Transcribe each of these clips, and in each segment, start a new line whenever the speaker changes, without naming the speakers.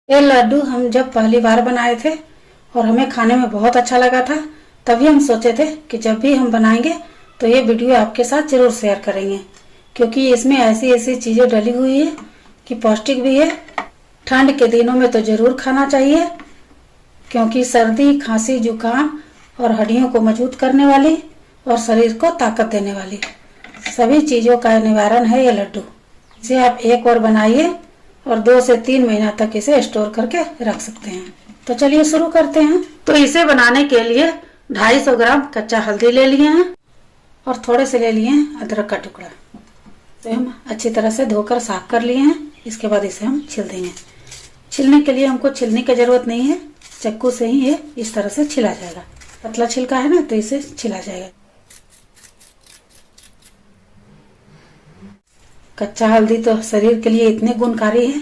ये लड्डू हम जब पहली बार बनाए थे और हमें खाने में बहुत अच्छा लगा था, तभी हम सोचे थे कि जब भी हम बनाएंगे तो ये वीडियो आपके साथ जरूर शेयर करेंगे, क्योंकि इसमें ऐसी ऐसी चीज़ें डली हुई है कि पौष्टिक भी है। ठंड के दिनों में तो ज़रूर खाना चाहिए, क्योंकि सर्दी, खांसी, जुकाम और हड्डियों को मजबूत करने वाली और शरीर को ताकत देने वाली सभी चीज़ों का निवारण है ये लड्डू। इसे आप एक बार बनाइए और 2 से 3 महीना तक इसे स्टोर करके रख सकते हैं। तो चलिए शुरू करते हैं। तो इसे बनाने के लिए 250 ग्राम कच्चा हल्दी ले लिए हैं और थोड़े से ले लिए हैं अदरक का टुकड़ा। तो हम अच्छी तरह से धोकर साफ कर लिए हैं। इसके बाद इसे हम छील देंगे। छीलने के लिए हमको छीलने की जरूरत नहीं है, चाकू से ही ये इस तरह से छिला जाएगा। पतला छिलका है ना, तो इसे छिला जाएगा। कच्चा हल्दी तो शरीर के लिए इतने गुणकारी है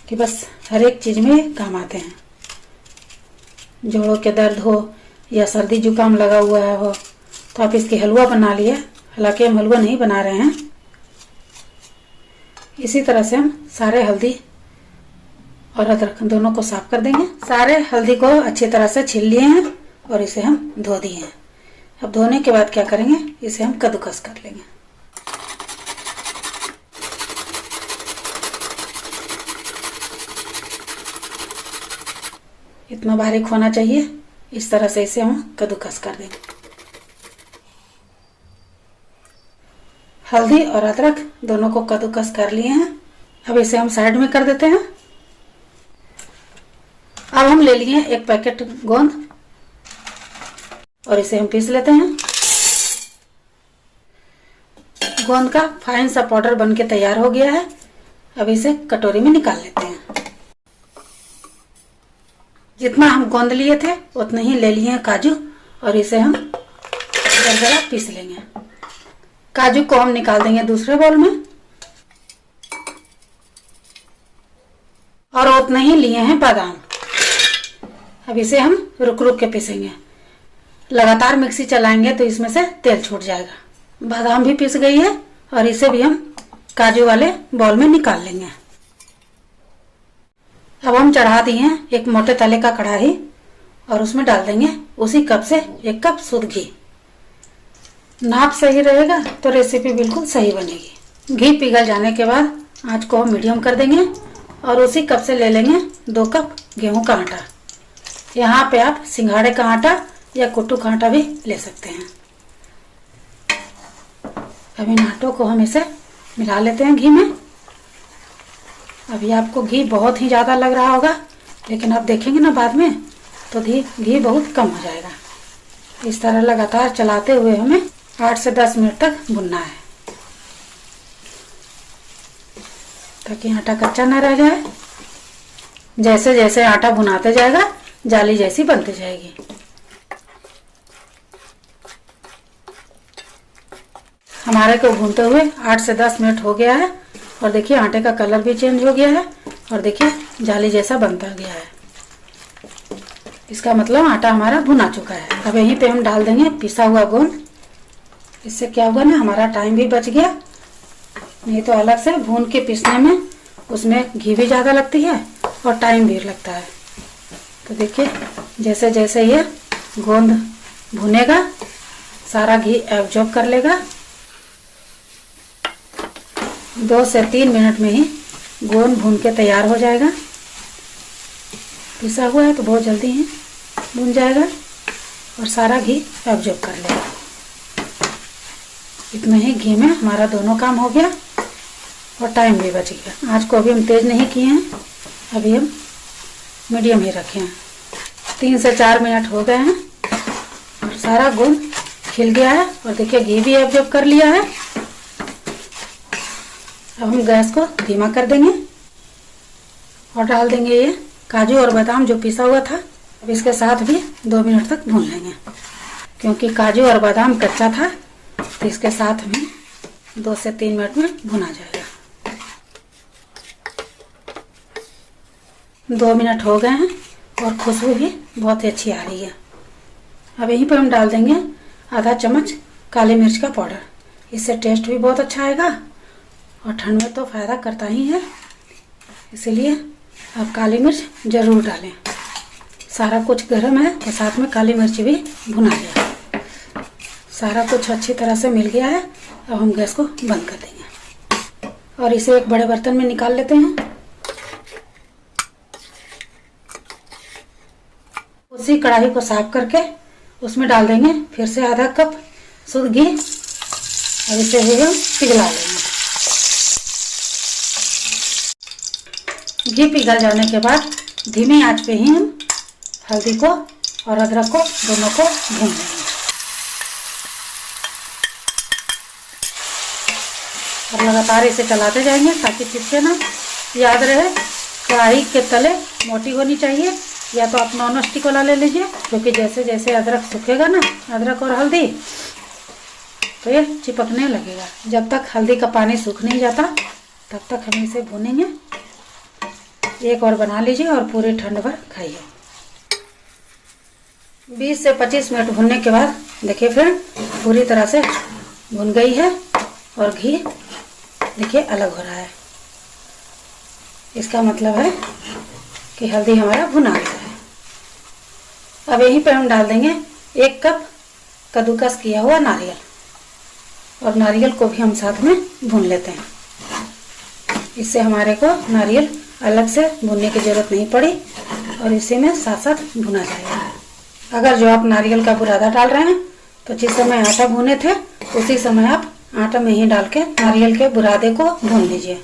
कि बस हर एक चीज में काम आते हैं। जोड़ों के दर्द हो या सर्दी जुकाम लगा हुआ हो तो आप इसकी हलवा बना लिए। हालांकि हम हलवा नहीं बना रहे हैं। इसी तरह से हम सारे हल्दी और अदरक दोनों को साफ कर देंगे। सारे हल्दी को अच्छी तरह से छील लिए हैं और इसे हम धो दिए हैं। अब धोने के बाद क्या करेंगे, इसे हम कद्दूकस कर लेंगे। इतना बारीक होना चाहिए, इस तरह से इसे हम कद्दूकस कर देंगे। हल्दी और अदरक दोनों को कद्दूकस कर लिए हैं। अब इसे हम साइड में कर देते हैं। अब हम ले लिए एक पैकेट गोंद और इसे हम पीस लेते हैं। गोंद का फाइन सा पाउडर बनके तैयार हो गया है। अब इसे कटोरी में निकाल लेते हैं। जितना हम गोंद लिए थे उतना ही ले लिए काजू और इसे हम दरदरा पीस लेंगे। काजू को हम निकाल देंगे दूसरे बाउल में और उतना ही लिए हैं बादाम। अब इसे हम रुक रुक के पीसेंगे। लगातार मिक्सी चलाएंगे तो इसमें से तेल छूट जाएगा। बादाम भी पीस गई है और इसे भी हम काजू वाले बाउल में निकाल लेंगे। अब हम चढ़ा दिए हैं एक मोटे तले का कढ़ाई और उसमें डाल देंगे उसी कप से 1 कप शुद्ध घी। नाप सही रहेगा तो रेसिपी बिल्कुल सही बनेगी। घी पिघल जाने के बाद आंच को हम मीडियम कर देंगे और उसी कप से ले लेंगे 2 कप गेहूं का आटा। यहाँ पे आप सिंघाड़े का आटा या कुट्टू का आटा भी ले सकते हैं। अब इन आटों को हम इसे मिला लेते हैं घी में। अभी आपको घी बहुत ही ज़्यादा लग रहा होगा, लेकिन आप देखेंगे ना बाद में तो घी बहुत कम हो जाएगा। इस तरह लगातार चलाते हुए हमें 8 से 10 मिनट तक भुनना है, ताकि आटा कच्चा ना रह जाए। जैसे जैसे आटा भुनाते जाएगा जाली जैसी बनती जाएगी। हमारे को भूनते हुए 8 से 10 मिनट हो गया है और देखिए आटे का कलर भी चेंज हो गया है और देखिए जाली जैसा बनता गया है। इसका मतलब आटा हमारा भुना चुका है। अब यहीं पे हम डाल देंगे पिसा हुआ गोंद। इससे क्या होगा ना, हमारा टाइम भी बच गया। नहीं तो अलग से भून के पीसने में उसमें घी भी ज़्यादा लगती है और टाइम भी लगता है। तो देखिए जैसे जैसे ये गोंद भुनेगा सारा घी एब्जॉर्ब कर लेगा। 2 से 3 मिनट में ही गोंद भून के तैयार हो जाएगा। पिसा हुआ है तो बहुत जल्दी ही भून जाएगा और सारा घी एब्जॉर्ब कर लेगा। इतने ही घी में हमारा दोनों काम हो गया और टाइम भी बच गया। आँच को अभी हम तेज नहीं किए हैं, अभी हम मीडियम ही रखे हैं। 3 से 4 मिनट हो गए हैं और सारा गोंद खिल गया है और देखिए घी भी एब्जॉर्ब कर लिया है। अब हम गैस को धीमा कर देंगे और डाल देंगे ये काजू और बादाम जो पिसा हुआ था। अब इसके साथ भी 2 मिनट तक भून लेंगे, क्योंकि काजू और बादाम कच्चा था तो इसके साथ में 2 से 3 मिनट में भुना जाएगा। 2 मिनट हो गए हैं और खुशबू भी बहुत ही अच्छी आ रही है। अब यहीं पर हम डाल देंगे आधा चम्मच काली मिर्च का पाउडर। इससे टेस्ट भी बहुत अच्छा आएगा और ठंड में तो फायदा करता ही है, इसीलिए अब काली मिर्च जरूर डालें। सारा कुछ गर्म है तो साथ में काली मिर्च भी भुना लिया। सारा कुछ अच्छी तरह से मिल गया है। अब हम गैस को बंद कर देंगे और इसे एक बड़े बर्तन में निकाल लेते हैं। उसी कढ़ाई को साफ करके उसमें डाल देंगे फिर से आधा कप शुद्ध घी और इसे भी हम पिघला लेंगे। घी पिघल जाने के बाद धीमी आंच पे ही हम हल्दी को और अदरक को दोनों को भून लेंगे और लगातार इसे चलाते जाएंगे ताकि चिपके ना। याद रहे कढ़ाई के तले मोटी होनी चाहिए, या तो आप नॉन स्टिक वाला ले लीजिए, क्योंकि जैसे जैसे अदरक सूखेगा ना, अदरक और हल्दी, तो ये चिपकने लगेगा। जब तक हल्दी का पानी सूख नहीं जाता तब तक हम इसे भूनेंगे। एक और बना लीजिए और पूरे ठंड भर खाइए। 20 से 25 मिनट भुनने के बाद देखिए फ्रेंड पूरी तरह से भुन गई है और घी देखिए अलग हो रहा है। इसका मतलब है कि हल्दी हमारा भुना गया है। अब यहीं पे हम डाल देंगे 1 कप कद्दूकस किया हुआ नारियल, और नारियल को भी हम साथ में भून लेते हैं। इससे हमारे को नारियल अलग से भूनने की जरूरत नहीं पड़ी और इसी में साथ साथ भुना जाएगा। अगर जो आप नारियल का बुरादा डाल रहे हैं तो जिस समय आटा भूने थे उसी समय आप आटा में ही डाल के नारियल के बुरादे को भून लीजिए।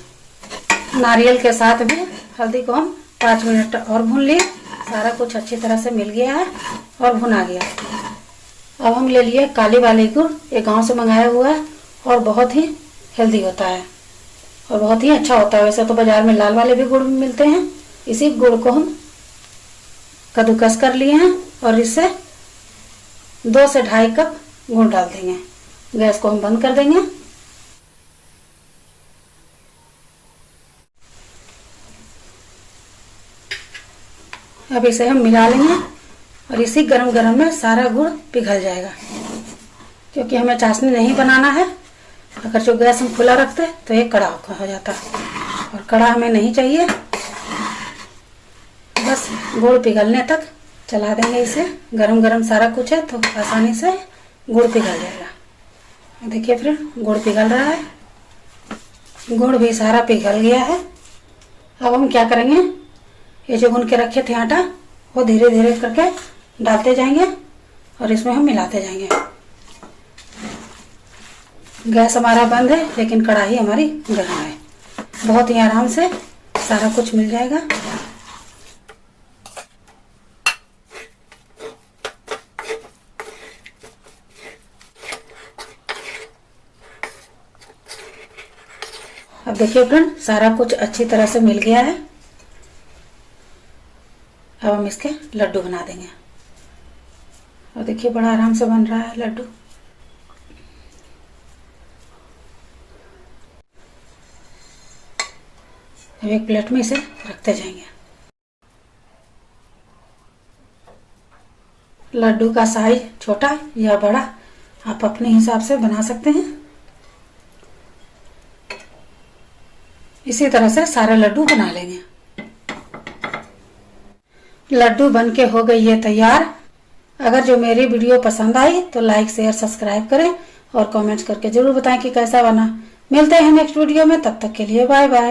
नारियल के साथ भी हल्दी को हम 5 मिनट और भून लिए। सारा कुछ अच्छी तरह से मिल गया है और भुना गया। अब हम ले लिए काली वाली गुड़। ये गांव से मंगाया हुआ है और बहुत ही हेल्दी होता है और बहुत ही अच्छा होता है। वैसे तो बाजार में लाल वाले भी गुड़ मिलते हैं। इसी गुड़ को हम कद्दूकस कर लिए हैं और इससे 2 से 2.5 कप गुड़ डाल देंगे। गैस को हम बंद कर देंगे। अब इसे हम मिला लेंगे और इसी गरम गरम में सारा गुड़ पिघल जाएगा, क्योंकि हमें चाशनी नहीं बनाना है। अगर जो गैस हम खुला रखते तो ये कड़ा हो जाता और कड़ा हमें नहीं चाहिए। बस गुड़ पिघलने तक चला देंगे इसे। गरम गरम सारा कुछ है तो आसानी से गुड़ पिघल जाएगा। देखिए फिर गुड़ पिघल रहा है। गुड़ भी सारा पिघल गया है। अब हम क्या करेंगे, ये जो भून के रखे थे आटा वो धीरे धीरे करके डालते जाएंगे और इसमें हम मिलाते जाएंगे। गैस हमारा बंद है लेकिन कढ़ाई हमारी गर्म है। बहुत ही आराम से सारा कुछ मिल जाएगा। अब देखिए फ्रेंड सारा कुछ अच्छी तरह से मिल गया है। अब हम इसके लड्डू बना देंगे और देखिए बड़ा आराम से बन रहा है लड्डू। अब एक प्लेट में इसे रखते जाएंगे। लड्डू का साइज छोटा या बड़ा आप अपने हिसाब से बना सकते हैं। इसी तरह से सारे लड्डू बना लेंगे। लड्डू बनके हो गई है तैयार। अगर जो मेरी वीडियो पसंद आई तो लाइक शेयर सब्सक्राइब करें और कमेंट्स करके जरूर बताएं कि कैसा बना। मिलते हैं नेक्स्ट वीडियो में, तब तक के लिए बाय बाय।